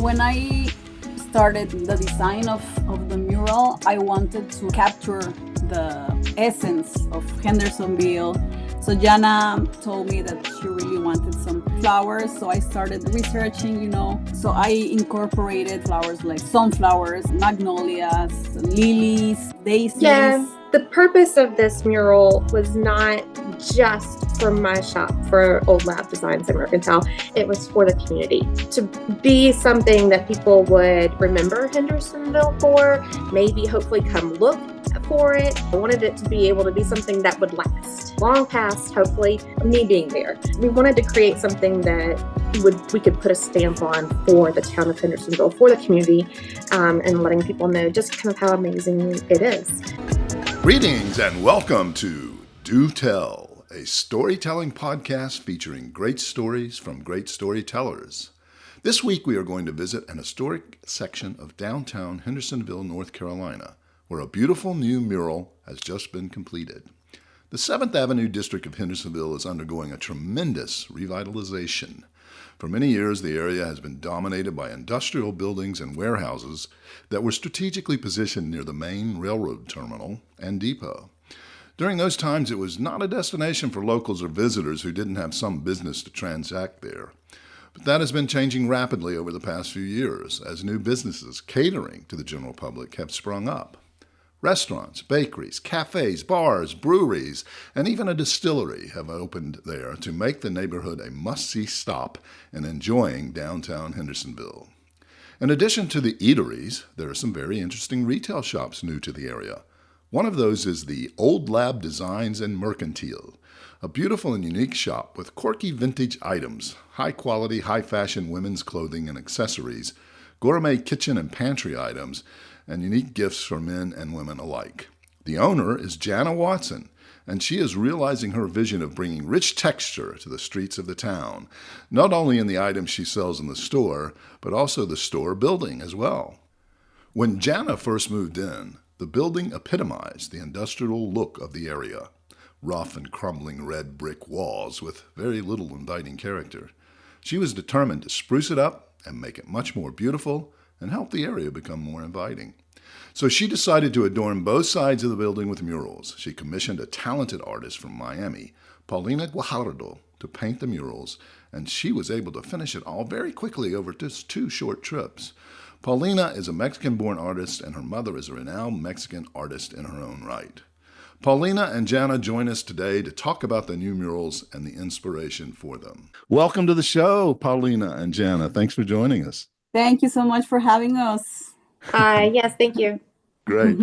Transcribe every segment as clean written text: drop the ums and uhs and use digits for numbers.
When I started the design of the mural, I wanted to capture the essence of Hendersonville. So Janna told me that she really wanted some flowers, so I started researching, So I incorporated flowers like sunflowers, magnolias, lilies, daisies. Yeah, the purpose of this mural was not just for my shop, for Old Lab Designs and Mercantile. It was for the community, to be something that people would remember Hendersonville for, maybe hopefully come look for it. I wanted it to be able to be something that would last long past, hopefully, me being there. We wanted to create something that we could put a stamp on for the town of Hendersonville, for the community, and letting people know just kind of how amazing it is. Greetings and welcome to Do Tell, a storytelling podcast featuring great stories from great storytellers. This week we are going to visit an historic section of downtown Hendersonville, North Carolina, where a beautiful new mural has just been completed. The 7th Avenue district of Hendersonville is undergoing a tremendous revitalization. For many years, the area has been dominated by industrial buildings and warehouses that were strategically positioned near the main railroad terminal and depot. During those times, it was not a destination for locals or visitors who didn't have some business to transact there. But that has been changing rapidly over the past few years as new businesses catering to the general public have sprung up. Restaurants, bakeries, cafes, bars, breweries, and even a distillery have opened there to make the neighborhood a must-see stop in enjoying downtown Hendersonville. In addition to the eateries, there are some very interesting retail shops new to the area. One of those is the Old Lab Designs and Mercantile, a beautiful and unique shop with quirky vintage items, high-quality, high-fashion women's clothing and accessories, gourmet kitchen and pantry items, and unique gifts for men and women alike. The owner is Janna Watson, and she is realizing her vision of bringing rich texture to the streets of the town, not only in the items she sells in the store, but also the store building as well. When Janna first moved in, the building epitomized the industrial look of the area, rough and crumbling red brick walls with very little inviting character. She was determined to spruce it up and make it much more beautiful and help the area become more inviting. So she decided to adorn both sides of the building with murals. She commissioned a talented artist from Miami, Paulina, Guajardo, to paint the murals, and she was able to finish it all very quickly over just 2 short trips. Paulina is a Mexican-born artist, and her mother is a renowned Mexican artist in her own right. Paulina and Janna join us today to talk about the new murals and the inspiration for them. Welcome to the show, Paulina and Janna. Thanks for joining us. Thank you so much for having us. Yes, thank you. Great.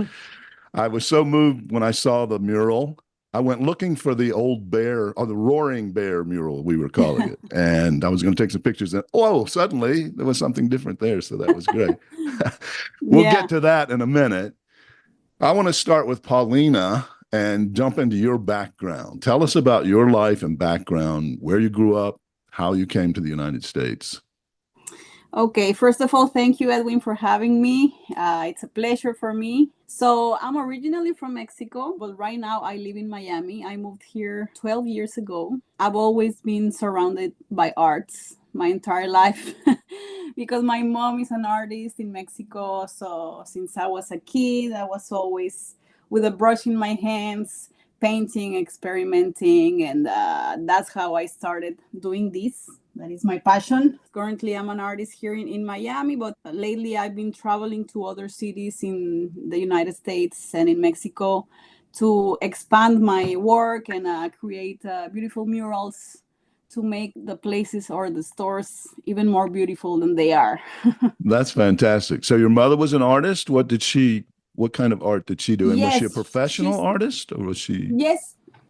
I was so moved when I saw the mural. I went looking for the old bear, or the roaring bear mural, we were calling it. And I was going to take some pictures. And suddenly there was something different there. So that was great. We'll get to that in a minute. I want to start with Paulina and jump into your background. Tell us about your life and background, where you grew up, how you came to the United States. Okay, first of all, thank you, Edwin, for having me. It's a pleasure for me. So I'm originally from Mexico, but right now I live in Miami. I moved here 12 years ago. I've always been surrounded by arts my entire life because my mom is an artist in Mexico. So since I was a kid, I was always with a brush in my hands, painting, experimenting, and that's how I started doing this. That is my passion. Currently, I'm an artist here in Miami, but lately I've been traveling to other cities in the United States and in Mexico to expand my work and create beautiful murals to make the places or the stores even more beautiful than they are. That's fantastic. So your mother was an artist. What kind of art did she do? And was she a professional artist, or was she?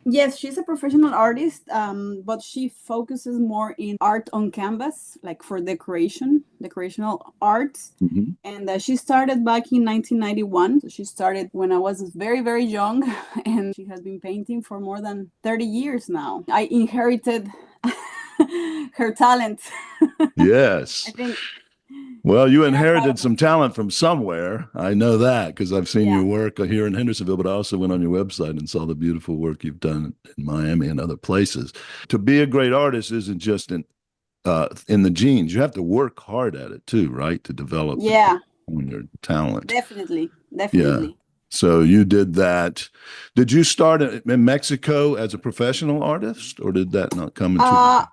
Yes, she's a professional artist, but she focuses more in art on canvas, like for decorational art. Mm-hmm. And she started back in 1991. So she started when I was very, very young, and she has been painting for more than 30 years now. I inherited her talent. Yes. I think. Well, you inherited some talent from somewhere. I know that because I've seen your work here in Hendersonville, but I also went on your website and saw the beautiful work you've done in Miami and other places. To be a great artist isn't just an in the genes. You have to work hard at it too, right? To develop Yeah, your talent. definitely, Yeah. definitely. So you did that. Did you start in Mexico as a professional artist, or did that not come into the? Uh,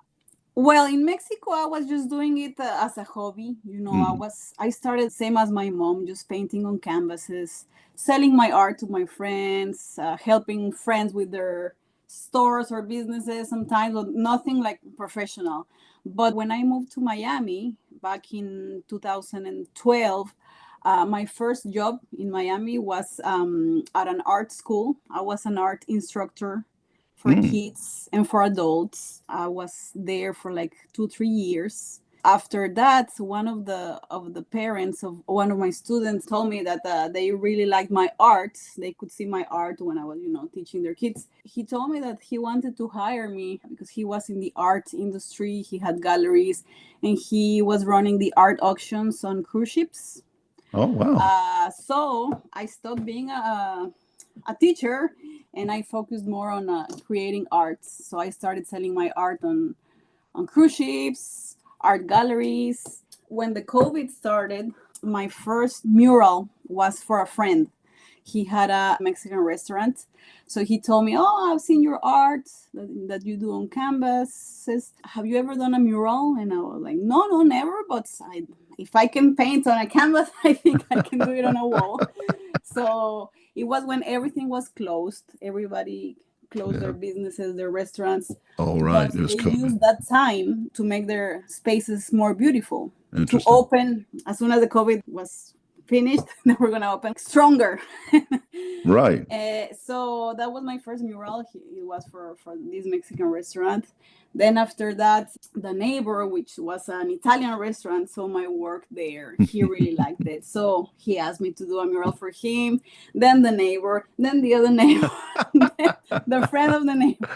Well, in Mexico, I was just doing it as a hobby. Mm, I started same as my mom, just painting on canvases, selling my art to my friends, helping friends with their stores or businesses sometimes, but nothing like professional. But when I moved to Miami back in 2012, my first job in Miami was at an art school. I was an art instructor for mm. kids and for adults. I was there for like 2 3 years. After that, one of the parents of one of my students told me that they really liked my art. They could see my art when I was, teaching their kids. He told me that he wanted to hire me because he was in the art industry. He had galleries, and he was running the art auctions on cruise ships. Oh, wow. So I stopped being a teacher, and I focused more on creating art. So I started selling my art on cruise ships, art galleries. When the COVID started, my first mural was for a friend. He had a Mexican restaurant. So he told me, "Oh, I've seen your art that you do on canvases. Have you ever done a mural?" And I was like, "No, no, never. But if I can paint on a canvas, I think I can do it on a wall." So it was when everything was closed. Everybody closed their Yeah. businesses, their restaurants, All right. but It was they COVID. used that time to make their spaces more beautiful, to Interesting. open as soon as the COVID was finished. They were going to open stronger. Right. So that was my first mural. It was for this Mexican restaurant. Then after that, the neighbor, which was an Italian restaurant, saw my work there. He really liked it. So he asked me to do a mural for him. Then the neighbor, then the other neighbor, the friend of the neighbor.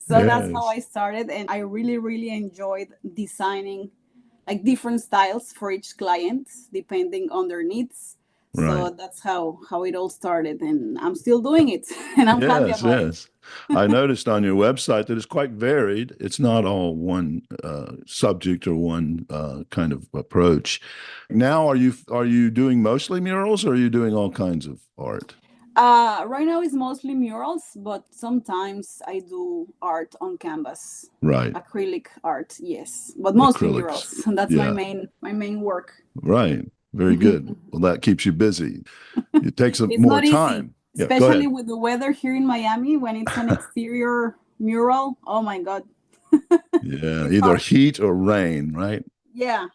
So that's how Yes. I started. And I really, really enjoyed designing like different styles for each client depending on their needs. Right. So that's how it all started, and I'm still doing it, and I'm happy Yes, about it. yes. I noticed on your website that it's quite varied. It's not all one subject or one kind of approach. Now, are you doing mostly murals, or are you doing all kinds of art? Right now it's mostly murals, but sometimes I do art on canvas, Right. acrylic art, yes, but mostly Acrylics. murals. That's Yeah. my main work. Right. Very good. Well, that keeps you busy. It takes It's more not easy, time. Yeah. Go especially ahead. with the weather here in Miami when it's an exterior mural. Oh my God, Yeah. it's Either hard. heat or rain, right? Yeah.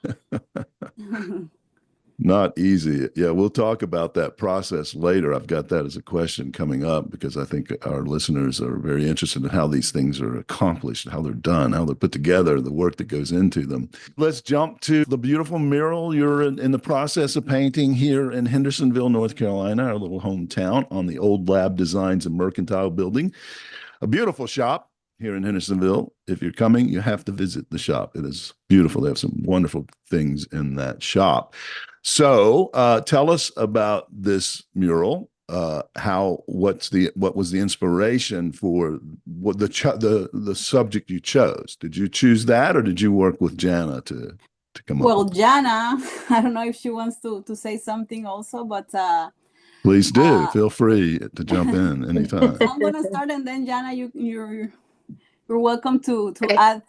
Not easy. Yeah, we'll talk about that process later. I've got that as a question coming up because I think our listeners are very interested in how these things are accomplished, how they're done, how they're put together, the work that goes into them. Let's jump to the beautiful mural you're in the process of painting here in Hendersonville, North Carolina, our little hometown, on the old Lab Designs and Mercantile building. A beautiful shop here in Hendersonville. If you're coming, you have to visit the shop. It is beautiful. They have some wonderful things in that shop. So, tell us about this mural. What was the inspiration for what the subject you chose? Did you choose that, or did you work with Janna to come up Well, with it? Jana, I don't know if she wants to say something also, but Please do. uh, Feel free to jump in anytime. I'm gonna start, and then Jana, you're welcome to Okay. add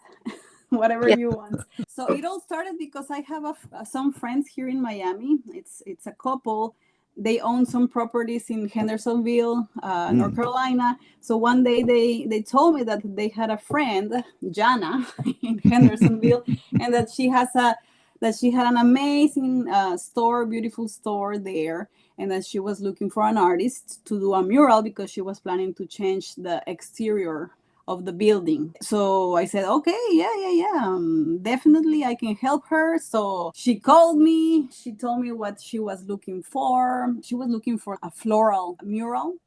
whatever Yeah. you want. So it all started because I have some friends here in Miami. It's a couple. They own some properties in Hendersonville, North Mm. Carolina. So one day they told me that they had a friend, Jana, in Hendersonville, and that she had an amazing store, beautiful store there, and that she was looking for an artist to do a mural because she was planning to change the exterior of the building. So I said, okay, yeah, definitely I can help her. So she called me. She told me what she was looking for. She was looking for a floral mural.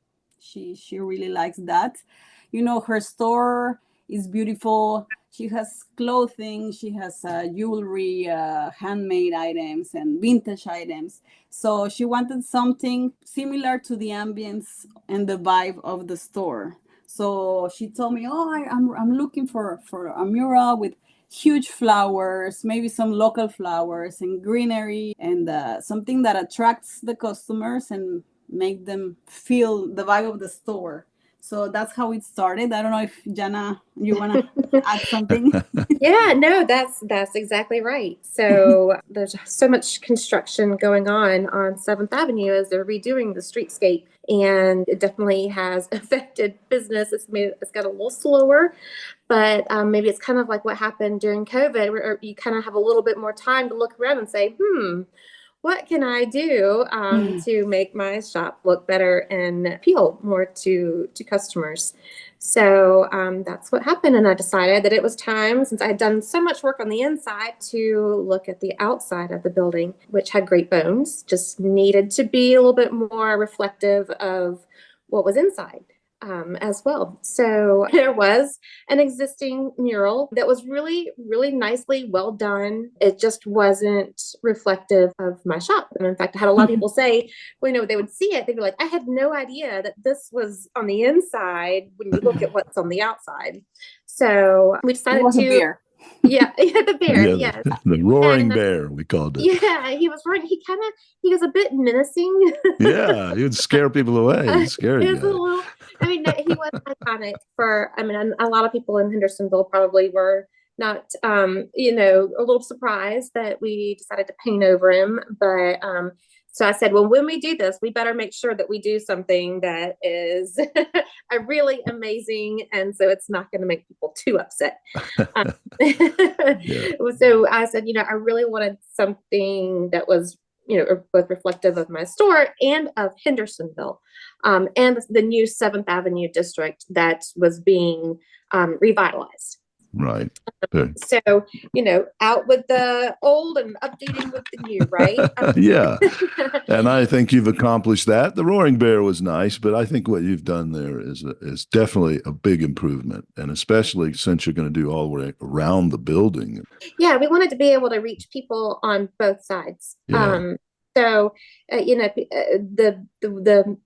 She really likes that. Her store is beautiful. She has clothing. She has jewelry, handmade items, and vintage items. So she wanted something similar to the ambience and the vibe of the store. So she told me, "Oh, I'm looking for a mural with." huge flowers, maybe some local flowers and greenery, and something that attracts the customers and make them feel the vibe of the store. So that's how it started. I don't know if Janna, you want to add something? Yeah, no, that's exactly right. So there's so much construction going on 7th Avenue as they're redoing the streetscape, and it definitely has affected business. It's got a little slower, but maybe it's kind of like what happened during COVID, where you kind of have a little bit more time to look around and say, what can I do to make my shop look better and appeal more to customers? So that's what happened. And I decided that it was time, since I had done so much work on the inside, to look at the outside of the building, which had great bones, just needed to be a little bit more reflective of what was inside. As well. So there was an existing mural that was really, really nicely well done. It just wasn't reflective of my shop. And in fact, I had a lot of people say, well, they would see it, they'd be like, I had no idea that this was on the inside when you look at what's on the outside. So we decided to. Beer. Yeah, the bear. Yeah, yes. the roaring bear, we called it. Yeah, he was roaring. He was a bit menacing. Yeah, he would scare people away. He's scary. He was iconic a lot of people in Hendersonville probably were not, a little surprised that we decided to paint over him. But so I said, well, when we do this, we better make sure that we do something that is a really amazing, and so it's not going to make people too upset. Yeah. So I said, I really wanted something that was, both reflective of my store and of Hendersonville, and the new 7th Avenue district that was being revitalized. Right. So, out with the old and updating with the new, right? Yeah. And I think you've accomplished that. The roaring bear was nice, but I think what you've done there is definitely a big improvement. And especially since you're going to do all the way around the building. Yeah, we wanted to be able to reach people on both sides. Yeah. So, the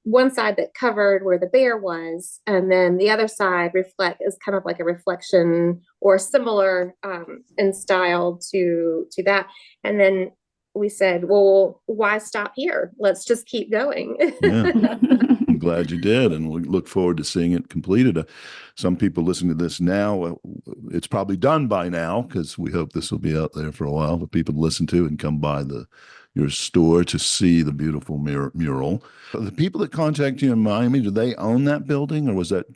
one side that covered where the bear was, and then the other side is kind of like a reflection or similar in style to that. And then we said, well, why stop here? Let's just keep going. Yeah. I'm glad you did, and we look forward to seeing it completed. Some people listening to this now, it's probably done by now, because we hope this will be out there for a while for people to listen to and come by your store to see the beautiful mural. The people that contact you in Miami, do they own that building, or was that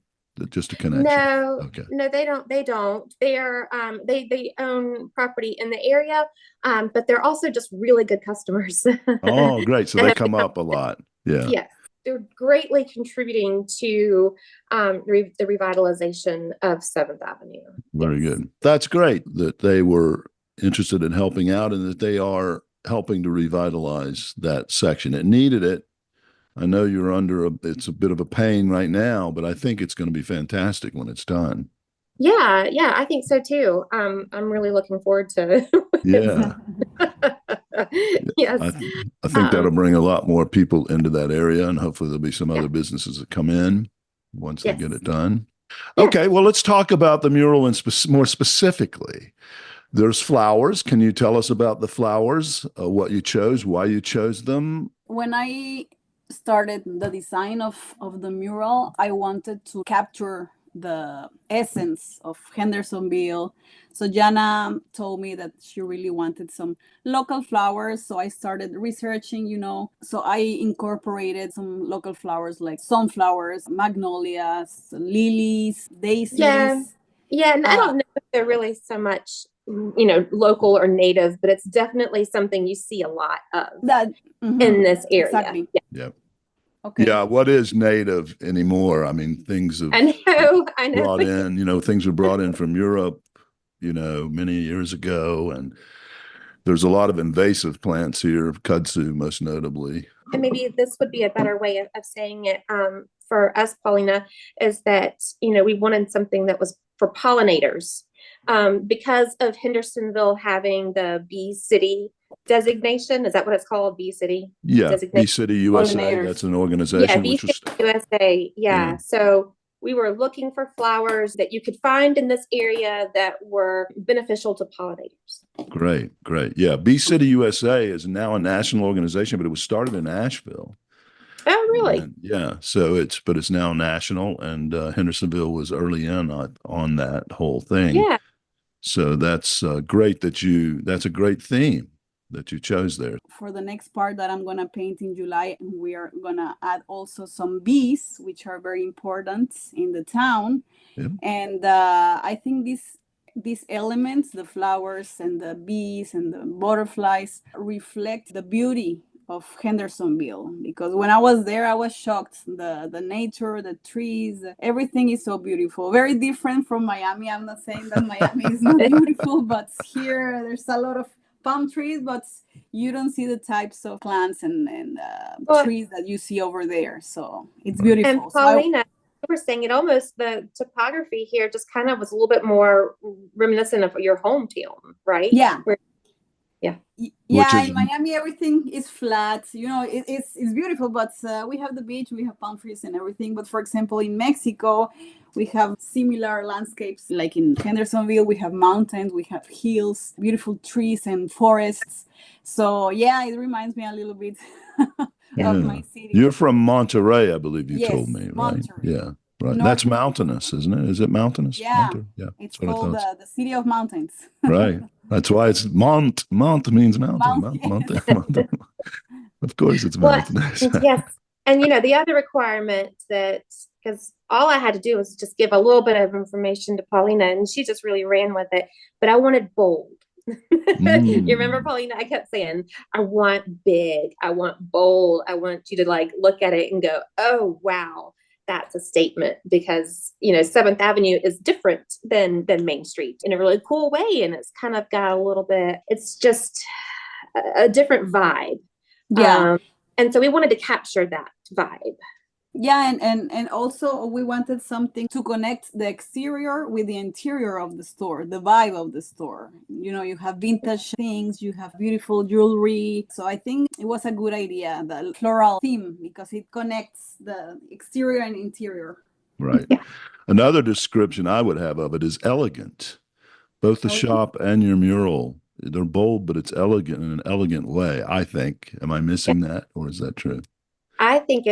just a connection? No, okay. No, they don't. They are they own property in the area, but they're also just really good customers. Oh, great! So they come up a lot. Yeah. Yes, they're greatly contributing to the revitalization of 7th Avenue. Very good. That's great that they were interested in helping out, and that they are helping to revitalize that section. It needed it. I know you're it's a bit of a pain right now, but I think it's going to be fantastic when it's done. Yeah, I think so too. I'm really looking forward to Yeah. Yes. I think that'll bring a lot more people into that area, and hopefully there'll be some other businesses that come in once they get it done. Yeah. Okay, well, let's talk about the mural and more specifically. There's flowers. Can you tell us about the flowers, what you chose, why you chose them? When I started the design of the mural, I wanted to capture the essence of Hendersonville. So Janna told me that she really wanted some local flowers. So I started researching, So I incorporated some local flowers like sunflowers, magnolias, lilies, daisies. Yeah. And I don't know if they're really so much local or native, but it's definitely something you see a lot of in this area. Exactly. Yeah. Okay. Yeah. What is native anymore? I mean, things have I know. brought in, things were brought in from Europe, many years ago. And there's a lot of invasive plants here, kudzu most notably. And maybe this would be a better way of saying it for us, Paulina, is that, we wanted something that was for pollinators. Because of Hendersonville having the Bee City designation. Is that what it's called? Bee City? Yeah, Bee City USA. That's an organization. Yeah, Bee City USA. Yeah. So We were looking for flowers that you could find in this area that were beneficial to pollinators. Great, great. Yeah, Bee City USA is now a national organization, but it was started in Asheville. Oh, really? And yeah, but it's now national, and Hendersonville was early in on that whole thing. Yeah. So that's great that's a great theme that you chose there. For the next part that I'm gonna paint in July, we are gonna add also some bees, which are very important in the town. Yep. And I think these elements, the flowers and the bees and the butterflies, reflect the beauty of Hendersonville, because when I was there, I was shocked. The nature, the trees, everything is so beautiful. Very different from Miami. I'm not saying that Miami is not beautiful, but here there's a lot of palm trees, but you don't see the types of plants and trees that you see over there. So it's beautiful. And Paulina, you were saying it almost, the topography here just kind of was a little bit more reminiscent of your hometown, right? Yeah. Yeah, in Miami everything is flat. It's beautiful, but we have the beach, we have palm trees and everything. But for example, in Mexico, we have similar landscapes. Like in Hendersonville, we have mountains, we have hills, beautiful trees and forests. So yeah, it reminds me a little bit of my city. You're from Monterey, I believe you told me, right? Monterey. Yeah, right. That's mountainous, isn't it? Is it mountainous? Yeah, yeah. It's called the city of mountains. Right. That's why it's Mont means mountain. Mountain. Of course it's mountainous. Yes. And the other requirement because all I had to do was just give a little bit of information to Paulina, and she just really ran with it. But I wanted bold. You remember, Paulina? I kept saying, I want big, I want bold, I want you to look at it and go, oh wow, that's a statement, because 7th Avenue is different than Main Street in a really cool way, and it's kind of got a little bit, it's just a different vibe. Yeah. And so we wanted to capture that vibe. Yeah, and also we wanted something to connect the exterior with the interior of the store, the vibe of the store. You have vintage things, you have beautiful jewelry. So I think it was a good idea, the floral theme, because it connects the exterior and interior. Right. Yeah. Another description I would have of it is elegant. Both the shop and your mural, they're bold, but it's elegant in an elegant way, I think. Am I missing that, or is that true? I think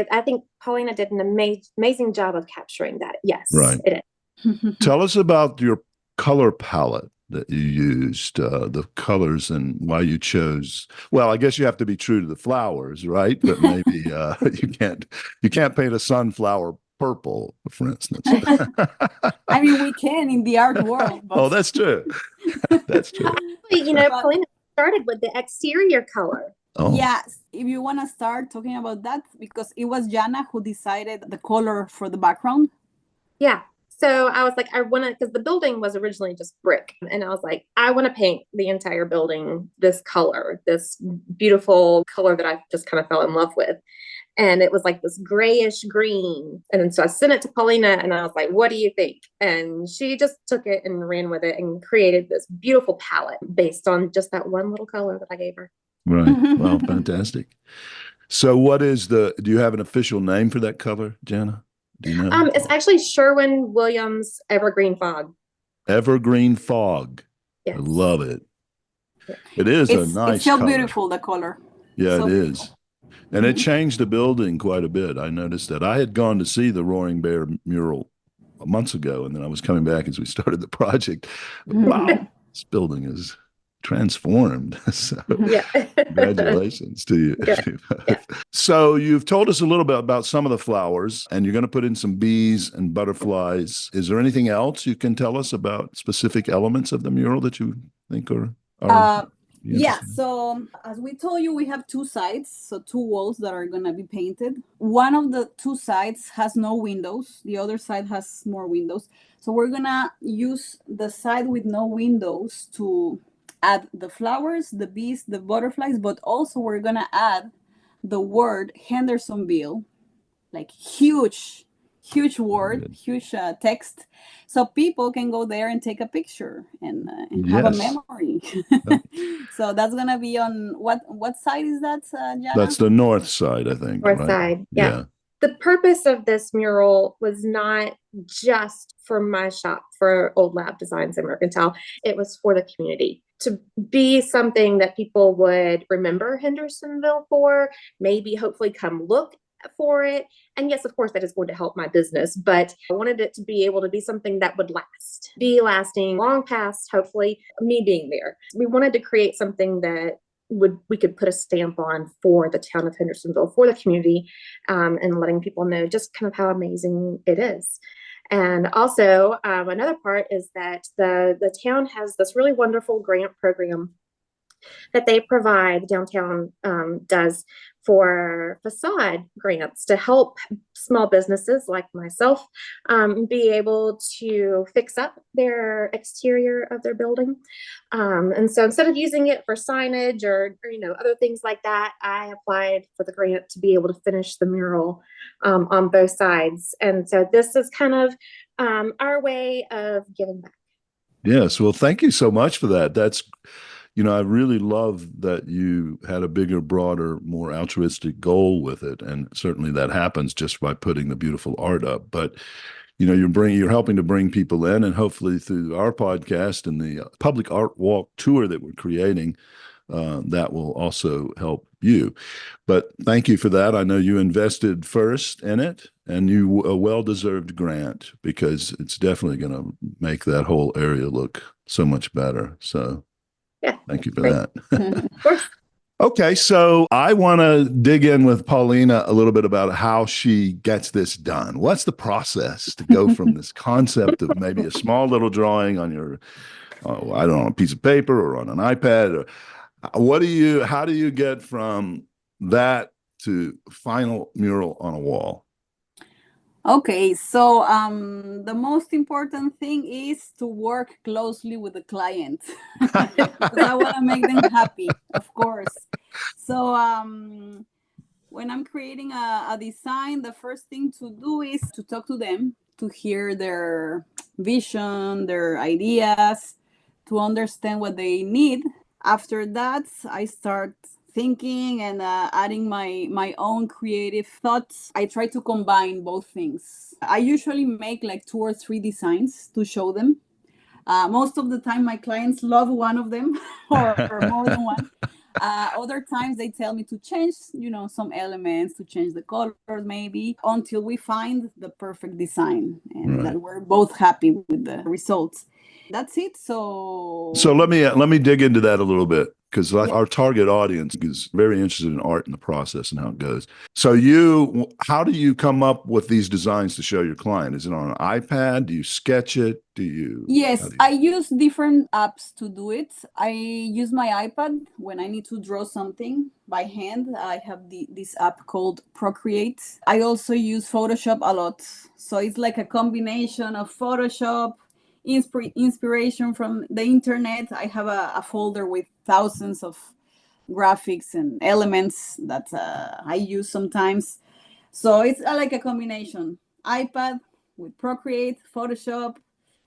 Paulina did an amazing job of capturing that. Yes, right. It is. Tell us about your color palette that you used, the colors, and why you chose. Well, I guess you have to be true to the flowers, right? But maybe you can't paint a sunflower purple, for instance. I mean, we can in the art world. But... Oh, that's true. That's true. Paulina started with the exterior color. Oh. Yes, if you want to start talking about that, because it was Janna who decided the color for the background. Yeah. So I was like, I want to, because the building was originally just brick. And I was like, I want to paint the entire building this color, this beautiful color that I just kind of fell in love with. And it was like this grayish green. And then so I sent it to Paulina and I was like, what do you think? And she just took it and ran with it and created this beautiful palette based on just that one little color that I gave her. Right. Well, fantastic. So do you have an official name for that color, Janna? Do you know? It's actually Sherwin-Williams Evergreen Fog. Evergreen Fog. Yes. I love it. It is a nice It's so color. Beautiful, the color. Yeah, it is. And it changed the building quite a bit. I noticed that. I had gone to see the Roaring Bear mural months ago, and then I was coming back as we started the project. Wow, this building is transformed. So congratulations to you. Yeah. So you've told us a little bit about some of the flowers, and you're going to put in some bees and butterflies. Is there anything else you can tell us about specific elements of the mural that you think are yeah, so as we told you, we have two sides, so two walls that are going to be painted. One of the two sides has no windows. The other side has more windows. So we're going to use the side with no windows to add the flowers, the bees, the butterflies, but also we're going to add the word Hendersonville, like huge word, huge text, so people can go there and take a picture and have a memory. So that's gonna be on what side is that, Janna? That's the north side, I think. North side, yeah. The purpose of this mural was not just for my shop, for Old Lab Designs and Mercantile. It was for the community, to be something that people would remember Hendersonville for, maybe hopefully come look for it. And yes, of course, that is going to help my business, but I wanted it to be able to be something that would be lasting long past, hopefully, me being there. We wanted to create something that we could put a stamp on for the town of Hendersonville, for the community, and letting people know just kind of how amazing it is. And also, another part is that the town has this really wonderful grant program that they provide, the downtown does, for facade grants to help small businesses like myself be able to fix up their exterior of their building. And so instead of using it for signage or other things like that, I applied for the grant to be able to finish the mural on both sides. And so this is kind of our way of giving back. Yes. Well, thank you so much for that. I really love that you had a bigger, broader, more altruistic goal with it. And certainly that happens just by putting the beautiful art up. But, you're helping to bring people in, and hopefully through our podcast and the public art walk tour that we're creating, that will also help you. But thank you for that. I know you invested first in it, and a well-deserved grant, because it's definitely going to make that whole area look so much better. So yeah, thank you for great. that. Of course. Okay, so I want to dig in with Paulina a little bit about how she gets this done. What's the process to go from this concept of maybe a small little drawing on your, I don't know, a piece of paper or on an iPad? Or how do you get from that to final mural on a wall? Okay, so the most important thing is to work closely with the client, because I want to make them happy, of course. So when I'm creating a design, the first thing to do is to talk to them, to hear their vision, their ideas, to understand what they need. After that, I start thinking and adding my own creative thoughts. I try to combine both things. I usually make like 2 or 3 designs to show them. Most of the time my clients love one of them or more than one. Other times they tell me to change some elements, to change the colors maybe, until we find the perfect design and that we're both happy with the results. That's it. So let me dig into that a little bit, because our target audience is very interested in art and the process and how it goes. So how do you come up with these designs to show your client? Is it on an iPad? Do you sketch it? Yes, I use different apps to do it. I use my iPad when I need to draw something by hand. I have this app called Procreate. I also use Photoshop a lot. So it's like a combination of Photoshop, inspiration from the internet. I have a folder with thousands of graphics and elements that I use sometimes. So it's like a combination. iPad with Procreate, Photoshop,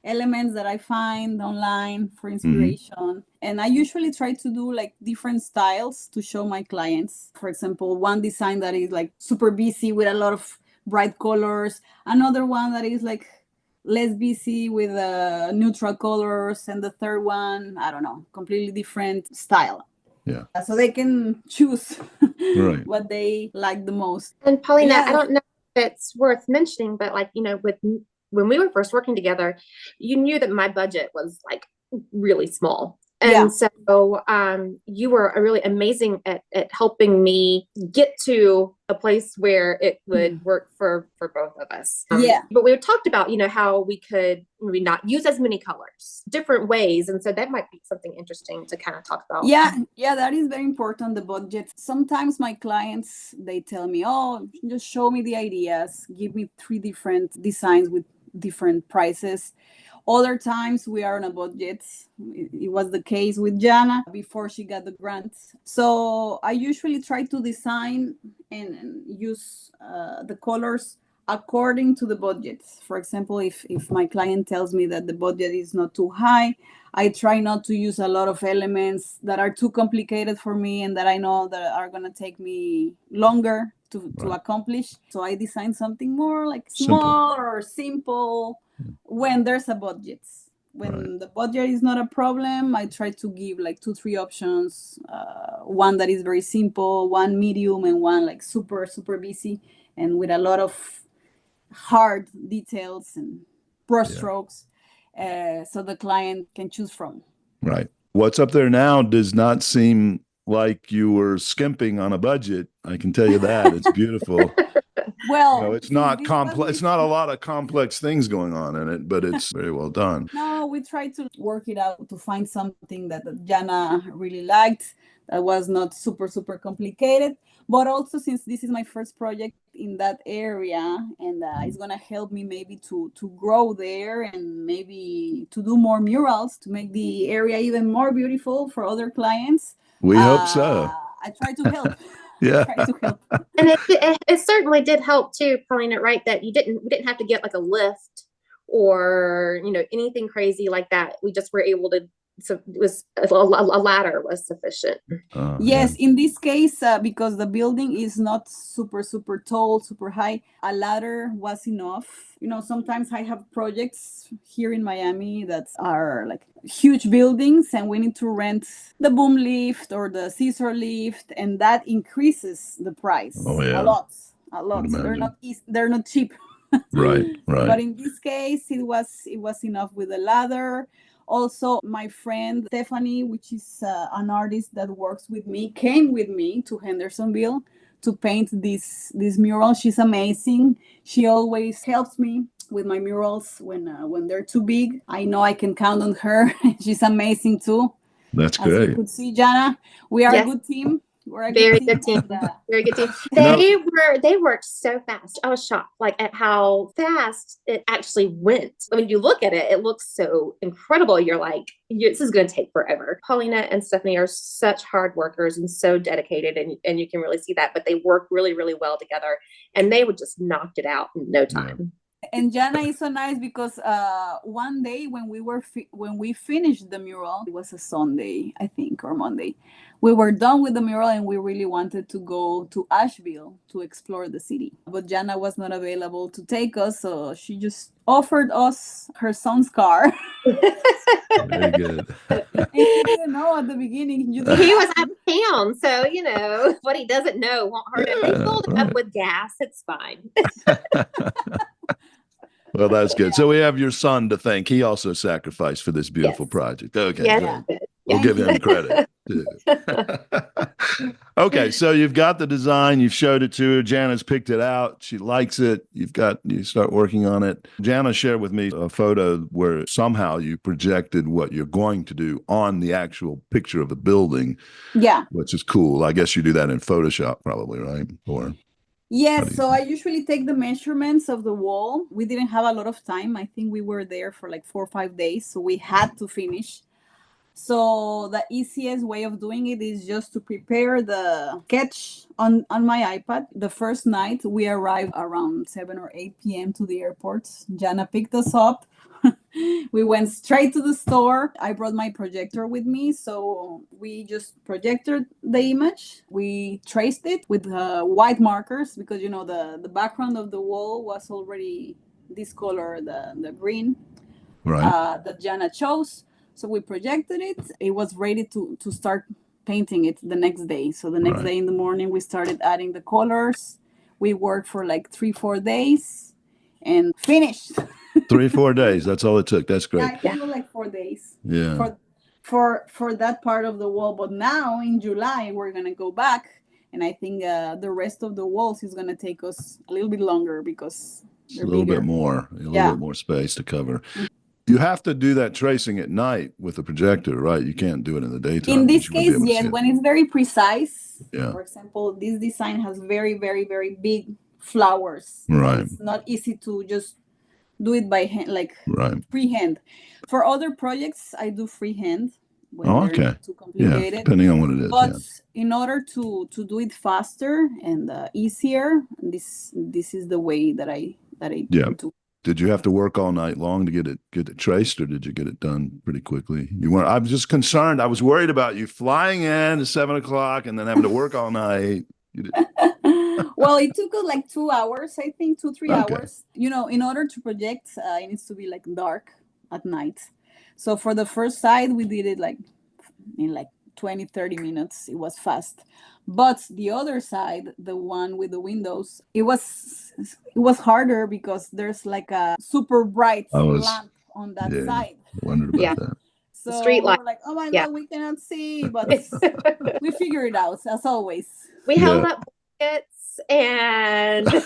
elements that I find online for inspiration. Mm-hmm. And I usually try to do like different styles to show my clients. For example, one design that is like super busy with a lot of bright colors. Another one that is like less busy with neutral colors. And the third one, I don't know, completely different style. Yeah. So they can choose what they like the most. And Paulina, I don't know if it's worth mentioning, but when we were first working together, you knew that my budget was like really small. And so you were really amazing at helping me get to a place where it would work for both of us. But we talked about, how we could maybe not use as many colors, different ways. And so that might be something interesting to kind of talk about. Yeah, that is very important, the budget. Sometimes my clients, they tell me, oh, just show me the ideas, give me 3 different designs with different prices. Other times we are on a budget. It was the case with Janna before she got the grant. So I usually try to design and use the colors according to the budget. For example, if my client tells me that the budget is not too high, I try not to use a lot of elements that are too complicated for me and that I know that are going to take me longer to accomplish. So I designed something more like Simple. small or simple when there's a budget. When the budget is not a problem, I try to give like 2-3 options. One that is very simple, one medium, and one like super, super busy and with a lot of hard details and brush strokes. So the client can choose from. Right. What's up there now does not seem like you were skimping on a budget. I can tell you that. It's beautiful. Well, it's not complex. It's not a lot of complex things going on in it, but it's very well done. No, we tried to work it out to find something that Janna really liked that was not super, super complicated. But also, since this is my first project in that area, and it's going to help me maybe to grow there and maybe to do more murals to make the area even more beautiful for other clients. We hope so. I try to help. Yeah. Try to help. And it certainly did help too, Paulina, right? That we didn't have to get like a lift or, anything crazy like that. We just were able to, so it was a ladder was sufficient. Yes, in this case, because the building is not super, super tall, super high, a ladder was enough. Sometimes I have projects here in Miami that are like huge buildings and we need to rent the boom lift or the scissor lift, and that increases the price a lot. So they're not cheap. Right. But in this case, it was enough with the ladder. Also, my friend Stephanie, which is an artist that works with me, came with me to Hendersonville to paint this mural. She's amazing. She always helps me with my murals when they're too big. I know I can count on her. She's amazing too. That's As great. you could see, Janna, we are a good team. We're a Very good team. Very good team. They worked so fast. I was shocked, like at how fast it actually went. When you look at it, it looks so incredible. You're like, this is going to take forever. Paulina and Stephanie are such hard workers and so dedicated, and you can really see that. But they work really, really well together, and they would just knocked it out in no time. And Janna is so nice because one day when we finished the mural, it was a Sunday, I think, or Monday. We were done with the mural and we really wanted to go to Asheville to explore the city. But Janna was not available to take us, so she just offered us her son's car. Very good. And he didn't know at the beginning. He was out of town, so what he doesn't know won't hurt him. They filled it up with gas. It's fine. Well, that's good. So we have your son to thank. He also sacrificed for this beautiful project. Okay, good. We'll give him credit too. Okay, so you've got the design. You've showed it to her. Janna's picked it out. She likes it. You start working on it. Janna shared with me a photo where somehow you projected what you're going to do on the actual picture of the building. Yeah, which is cool. I guess you do that in Photoshop, probably, right? Or yes, so I usually take the measurements of the wall. We didn't have a lot of time. I think we were there for like 4 or 5 days, so we had to finish. So the easiest way of doing it is just to prepare the sketch on my iPad. The first night, we arrived around 7 or 8 p.m. to the airport. Janna picked us up. We went straight to the store. I brought my projector with me, so we just projected the image. We traced it with white markers because the background of the wall was already this color, the green, that Janna chose. So we projected it. It was ready to start painting it the next day. So the next day in the morning, we started adding the colors. We worked for like 3-4 days and finished. 3-4 days. That's all it took. That's great. Yeah, I think it was like 4 days. Yeah. For that part of the wall. But now in July, we're going to go back. And I think the rest of the walls is going to take us a little bit longer because they're a little bigger. bit more, a little bit more space to cover. You have to do that tracing at night with the projector, right? You can't do it in the daytime. In this case, yes, when it's very precise. Yeah. For example, this design has very, very, very big flowers. Right. It's not easy to just do it by hand, like freehand. For other projects, I do freehand when they're not too complicated. Yeah, depending on what it is. But in order to do it faster and easier, this is the way that I do. Did you have to work all night long to get it traced, or did you get it done pretty quickly? You weren't. I was just concerned. I was worried about you flying in at 7 o'clock and then having to work all night. You did. Well, it took us like 2 hours, I think, 3 Okay. hours. In order to project, it needs to be like dark at night. So for the first side, we did it like in like 20, 30 minutes. It was fast. But the other side, the one with the windows, it was harder because there's like a super bright I was, lamp on that yeah, side. wondered Yeah. about that. The So street we light. were like, oh my Yeah. God, we cannot see. But we figured it out, as always. We Yeah. held up blankets and do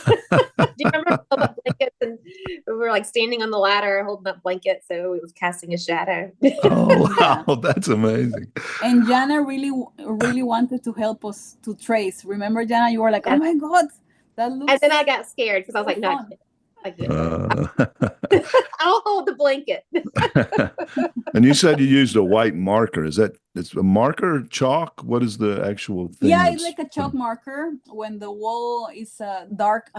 you remember we held up blankets and we were like standing on the ladder holding up blankets so it was casting a shadow. Oh, Yeah. wow, that's amazing. And Jana really wanted to help us to trace. Remember, Jana, you were like, oh Yes. my God, that And looks then I got scared because I was so like, no, fun. I can't do it. I'll hold the blanket. And you said you used a white marker. It's a marker, chalk? What is the actual thing? Yeah, it's like a chalk marker. When the wall is a dark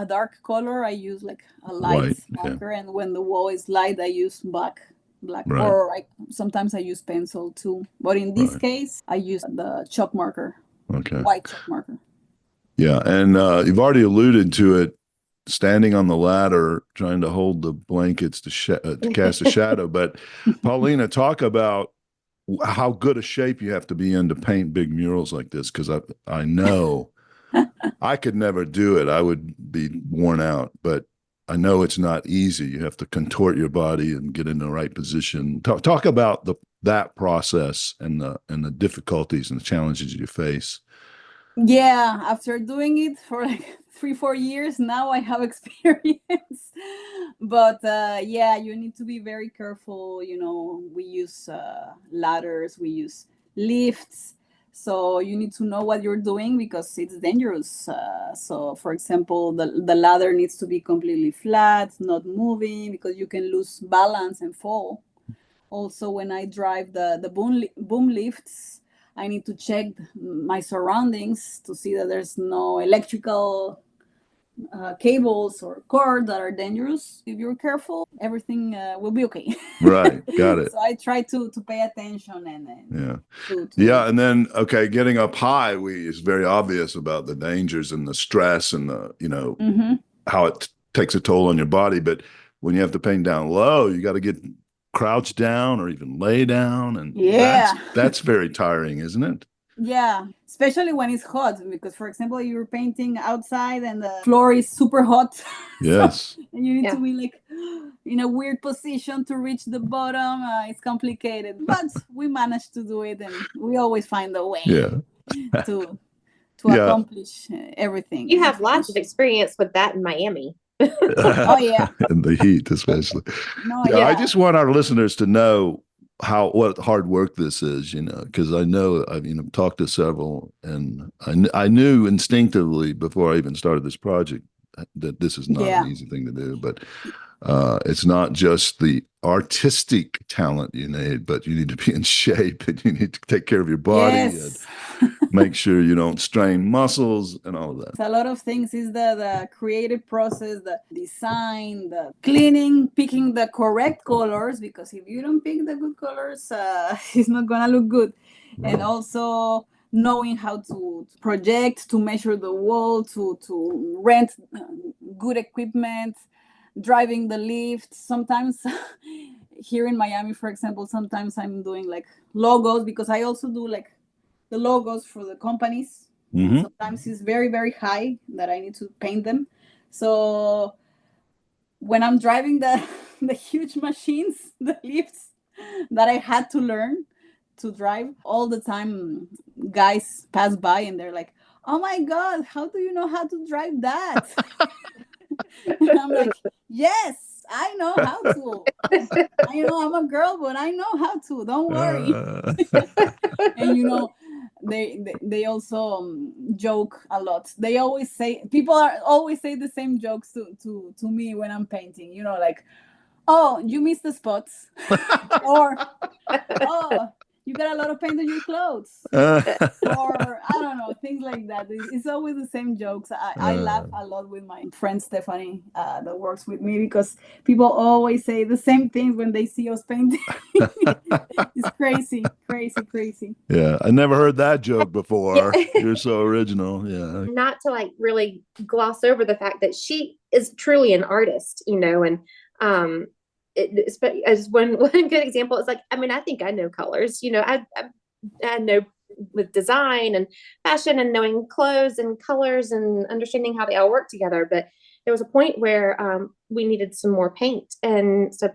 color, I use like a light White, yeah. marker, and when the wall is light, I use black. Right. Or sometimes I use pencil too. But in this Right. case, I use the chalk marker, Okay. white chalk marker. Yeah, and you've already alluded to it, standing on the ladder, trying to hold the blankets to cast a shadow. But Paulina, talk about how good a shape you have to be in to paint big murals like this, because I know I could never do it. I would be worn out, but I know it's not easy. You have to contort your body and get in the right position. Talk about that process and the difficulties and the challenges you face. Yeah, after doing it for like 3, 4 years now, I have experience. But yeah, you need to be very careful. We use ladders, we use lifts. So you need to know what you're doing because it's dangerous. So, for example, the ladder needs to be completely flat, not moving, because you can lose balance and fall. Also, when I drive the boom lifts, I need to check my surroundings to see that there's no electrical cables or cord that are dangerous. If you're careful, everything will be okay. Right, got it. So I try to pay attention and Yeah. to Yeah, and then getting up high, is very obvious about the dangers and the stress and the Mhm. how it takes a toll on your body. But when you have to paint down low, you got to get crouched down or even lay down, and Yeah. that's very tiring, isn't it? Yeah, especially when it's hot, because for example, you're painting outside and the floor is super hot. Yes. And you need Yeah. to be like in a weird position to reach the bottom. It's complicated, but we managed to do it, and we always find a way Yeah. to Yeah. accomplish everything. You have lots of experience with that in Miami. Oh yeah, And the heat, especially. no, Yeah, yeah. I just want our listeners to know what hard work this is, because I know I've talked to several, and I knew instinctively before I even started this project that this is not Yeah. an easy thing to do. But it's not just the artistic talent you need, but you need to be in shape and you need to take care of your body Yes. and make sure you don't strain muscles and all of that. It's a lot of things. Is the creative process, the design, the cleaning, picking the correct colors, because if you don't pick the good colors, it's not gonna look good. And also knowing how to project, to measure the wall, to rent good equipment, driving the lift. Sometimes here in Miami, for example, sometimes I'm doing like logos, because I also do like the logos for the companies. Mhm. Sometimes it's very, very high that I need to paint them. So when I'm driving the huge machines, the lifts that I had to learn to drive, all the time guys pass by and they're like, oh my God, how do you know how to drive that? And I'm like, yes, I know how to. I'm a girl, but I know how to. Don't worry. And they also joke a lot. They always say, people are always say the same jokes to me when I'm painting. Like, oh, you missed the spots, or oh, you got a lot of paint on your clothes. Uh, Or I don't know, things like that. It's always the same jokes. I laugh a lot with my friend Stephanie that works with me, because people always say the same things when they see us painting. It's crazy, crazy, crazy. yeah, I never heard that joke before. Yeah. You're so original. Yeah. Not to like really gloss over the fact that she is truly an artist, and as one good example is like, I mean, I think I know colors, I know with design and fashion and knowing clothes and colors and understanding how they all work together. But there was a point where we needed some more paint. And so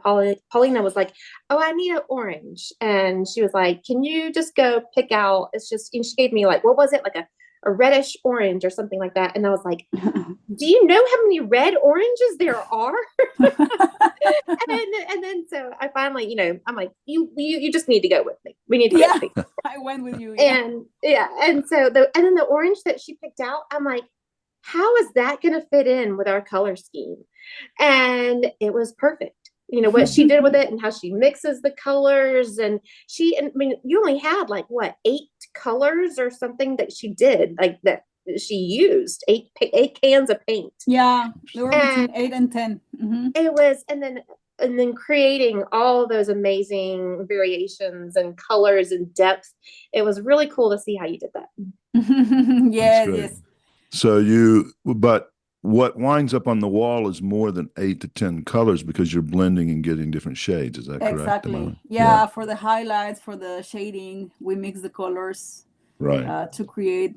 Paulina was like, oh, I need an orange. And she was like, can you just go pick out, and she gave me like, what was it? Like a reddish orange or something like that. And I was like, do you know how many red oranges there are? and then so I finally, I'm like, you just need to go with me. We need to go with me. I went with you. And and so then the orange that she picked out, I'm like, how is that going to fit in with our color scheme? And it was perfect. What she did with it and how she mixes the colors. And I mean, you only had like what, 8 colors or something that she did, like that she used 8 cans of paint. Yeah, they were between 8 and 10. Mm-hmm. It was, and then creating all those amazing variations and colors and depth. It was really cool to see how you did that. Yes. So but what winds up on the wall is more than 8 to 10 colors, because you're blending and getting different shades. Is that correct? Exactly. Yeah, for the highlights, for the shading, we mix the colors to create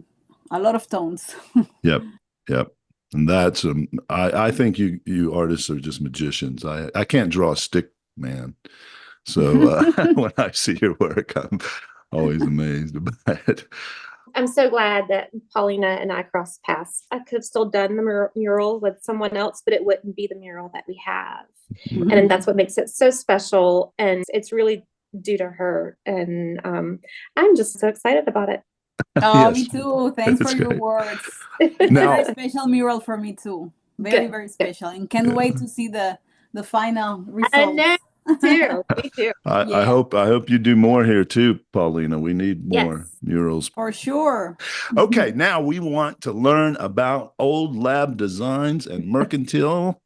a lot of tones. Yep. And that's I think you artists are just magicians. I can't draw a stick man, so when I see your work, I'm always amazed by it. I'm so glad that Paulina and I crossed paths. I could have still done the mural with someone else, but it wouldn't be the mural that we have. Mm-hmm. And that's what makes it so special. And it's really due to her. And I'm just so excited about it. Oh, yes. Me too. Thanks for your words. Now, very special mural for me too. Very special. And can't wait to see the final results. I know. Me too. I hope you do more here too, Paulina. We need more murals. For sure. Okay, now we want to learn about old lab designs and Mercantile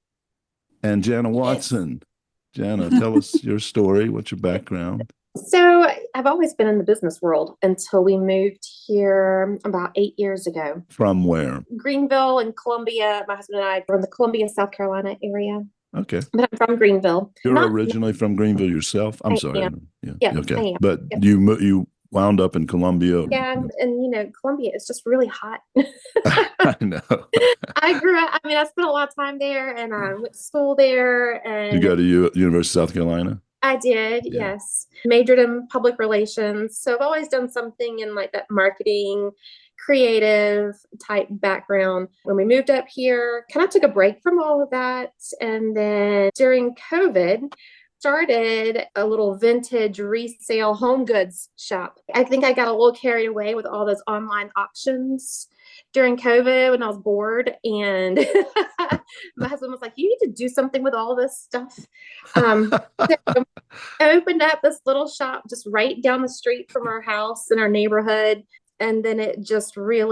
and Janna Watson. Yes. Janna, tell us your story. What's your background? So I've always been in the business world until we moved here about 8 years ago. From where? Greenville and Columbia. My husband and I are in the Columbia, South Carolina area. Okay. But I'm from Greenville. You're originally from Greenville yourself? I'm sorry. Yeah, okay. I am. But you wound up in Columbia. Yeah, and Columbia is just really hot. I know. I spent a lot of time there, and I went to school there. And you go to University of South Carolina? I did, yes. Majored in public relations. So I've always done something in like that marketing, creative type background. When we moved up here, kind of took a break from all of that. And then during COVID, started a little vintage resale home goods shop. I think I got a little carried away with all those online auctions during COVID when I was bored, and my husband was like, you need to do something with all this stuff. So I opened up this little shop just right down the street from our house in our neighborhood. And then it just grew,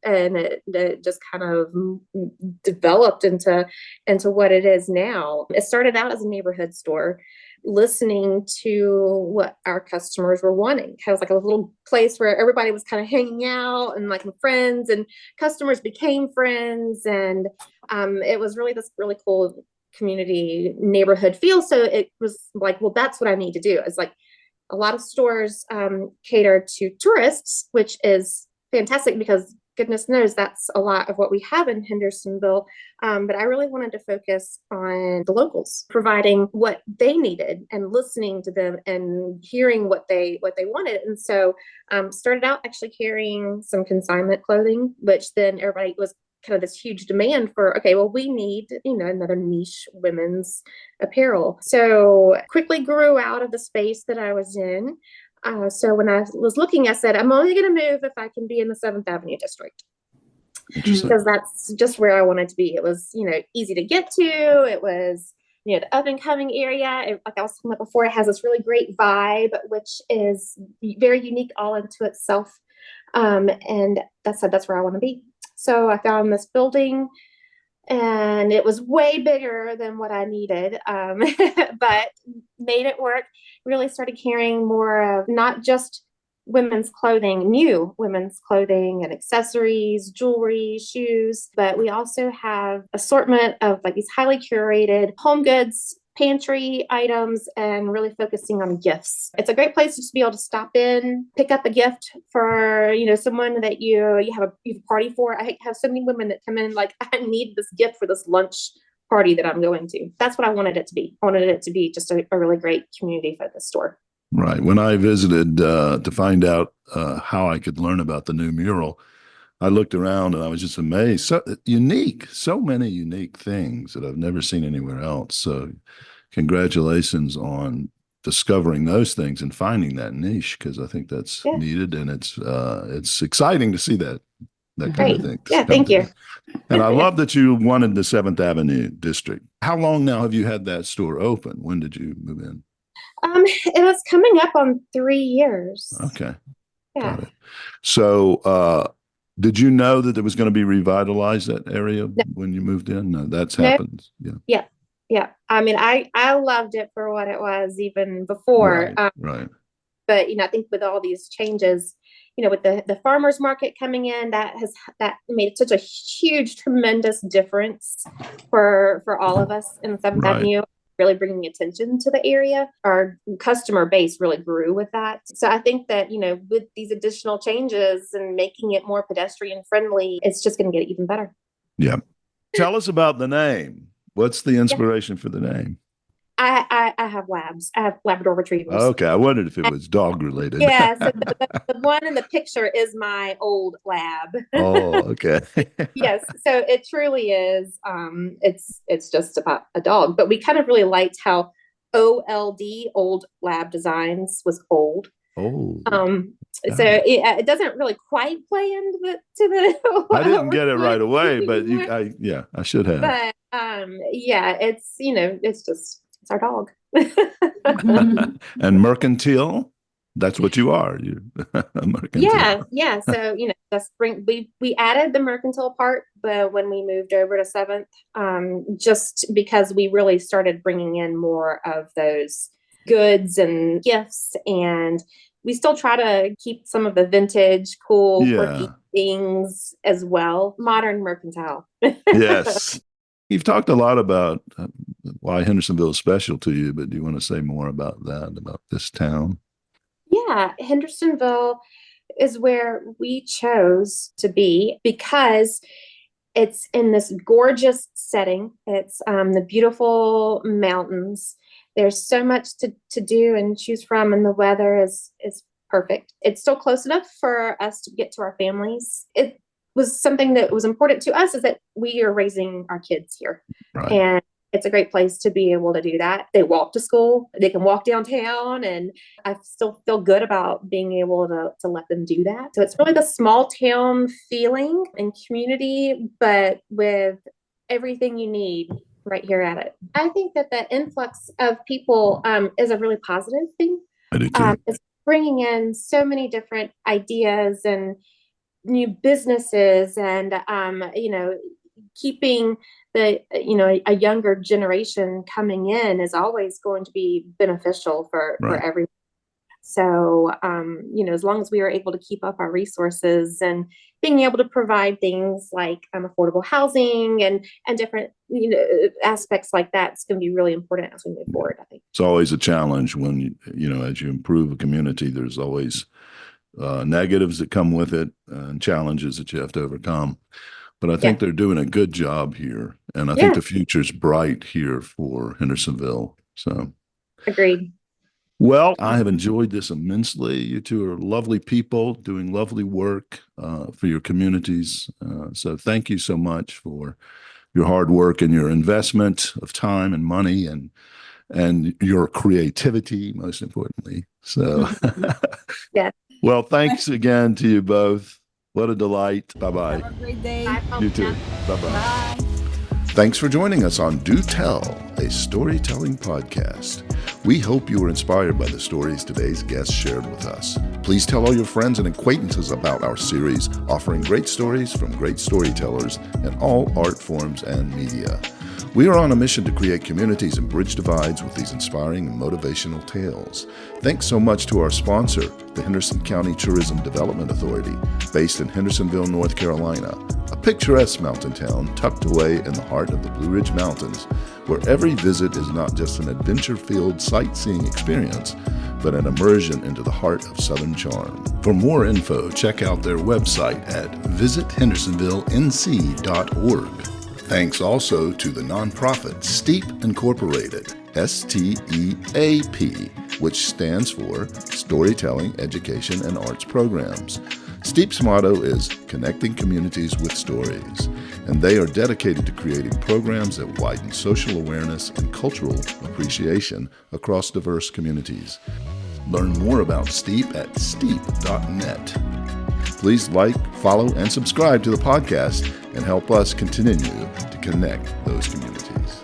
and it just kind of developed into what it is now. It started out as a neighborhood store, listening to what our customers were wanting. Kind of like a little place where everybody was kind of hanging out and like friends, and customers became friends. And it was really this really cool community neighborhood feel. So it was like, well, that's what I need to do. It's like, a lot of stores cater to tourists, which is fantastic because goodness knows that's a lot of what we have in Hendersonville. But I really wanted to focus on the locals, providing what they needed and listening to them and hearing what they wanted. And so started out actually carrying some consignment clothing, which then everybody was kind of this huge demand for, okay, well, we need, another niche women's apparel. So quickly grew out of the space that I was in. So when I was looking, I said, I'm only going to move if I can be in the 7th Avenue district. Because that's just where I wanted to be. It was, easy to get to. It was, the up and coming area. Like I was talking about before, it has this really great vibe, which is very unique all into itself. And that's where I want to be. So I found this building, and it was way bigger than what I needed, but made it work. Really started carrying more of not just women's clothing, new women's clothing and accessories, jewelry, shoes, but we also have assortment of like these highly curated home goods, pantry items, and really focusing on gifts. It's a great place just to be able to stop in, pick up a gift for, someone that you have a party for. I have so many women that come in like, I need this gift for this lunch party that I'm going to. That's what I wanted it to be. I wanted it to be just a really great community focused store. Right. When I visited to find out how I could learn about the new mural, I looked around and I was just amazed. So unique, so many unique things that I've never seen anywhere else. So congratulations on discovering those things and finding that niche, because I think that's needed, and it's exciting to see that kind of thing. Yeah, thank you. And I love that you wanted the 7th Avenue district. How long now have you had that store open? When did you move in? It was coming up on 3 years. Okay. Yeah. Got it. So, did you know that it was going to be revitalized, that area, when you moved in? No, that's happened. Yeah. Yeah. I mean, I loved it for what it was even before. Right. But, I think with all these changes, with the farmers market coming in, that made such a huge, tremendous difference for all of us in the 7th Avenue. Really bringing attention to the area. Our customer base really grew with that. So I think that, with these additional changes and making it more pedestrian friendly, it's just going to get even better. Yeah. Tell us about the name. What's the inspiration for the name? I have labs. I have Labrador retrievers. Okay. I wondered if it was dog related. Yeah. So the one in the picture is my old lab. Oh, okay. Yes. So it truly is. It's just about a dog, but we kind of really liked how OLD, Old Lab Designs, was old. Oh. So it doesn't really quite play into the. I didn't get it right away, but I should have. But it's our dog. And Mercantile, that's what you are. You're a Mercantile. Yeah. So we added the Mercantile part, but when we moved over to 7th, just because we really started bringing in more of those goods and gifts, and we still try to keep some of the vintage, cool, quirky things as well. Modern Mercantile. Yes. You've talked a lot about why Hendersonville is special to you, but do you want to say more about that, about this town? Yeah, Hendersonville is where we chose to be because it's in this gorgeous setting. It's the beautiful mountains. There's so much to do and choose from, and the weather is perfect. It's still close enough for us to get to our families. It was something that was important to us, is that we are raising our kids here. Right. And it's a great place to be able to do that. They walk to school, they can walk downtown, and I still feel good about being able to let them do that. So it's really the small town feeling and community, but with everything you need right here at it. I think that the influx of people is a really positive thing. I do too. It's bringing in so many different ideas and new businesses, and keeping a younger generation coming in is always going to be beneficial for everyone. So as long as we are able to keep up our resources and being able to provide things like affordable housing and different aspects like that, it's going to be really important as we move forward, I think. It's always a challenge when as you improve a community, there's always negatives that come with it and challenges that you have to overcome. But I think they're doing a good job here. And I think the future's bright here for Hendersonville. So agreed. Well, I have enjoyed this immensely. You two are lovely people doing lovely work for your communities. So thank you so much for your hard work and your investment of time and money and your creativity, most importantly. So well, thanks again to you both. What a delight. Bye-bye. Have a great day. You too. Bye-bye. Bye. Thanks for joining us on Do Tell, a storytelling podcast. We hope you were inspired by the stories today's guests shared with us. Please tell all your friends and acquaintances about our series offering great stories from great storytellers in all art forms and media. We are on a mission to create communities and bridge divides with these inspiring and motivational tales. Thanks so much to our sponsor, the Henderson County Tourism Development Authority, based in Hendersonville, North Carolina, a picturesque mountain town tucked away in the heart of the Blue Ridge Mountains, where every visit is not just an adventure-filled sightseeing experience, but an immersion into the heart of Southern charm. For more info, check out their website at visithendersonvillenc.org. Thanks also to the nonprofit STEEP Incorporated, STEAP, which stands for Storytelling, Education, and Arts Programs. STEEP's motto is Connecting Communities with Stories, and they are dedicated to creating programs that widen social awareness and cultural appreciation across diverse communities. Learn more about STEEP at steep.net. Please like, follow, and subscribe to the podcast and help us continue to connect those communities.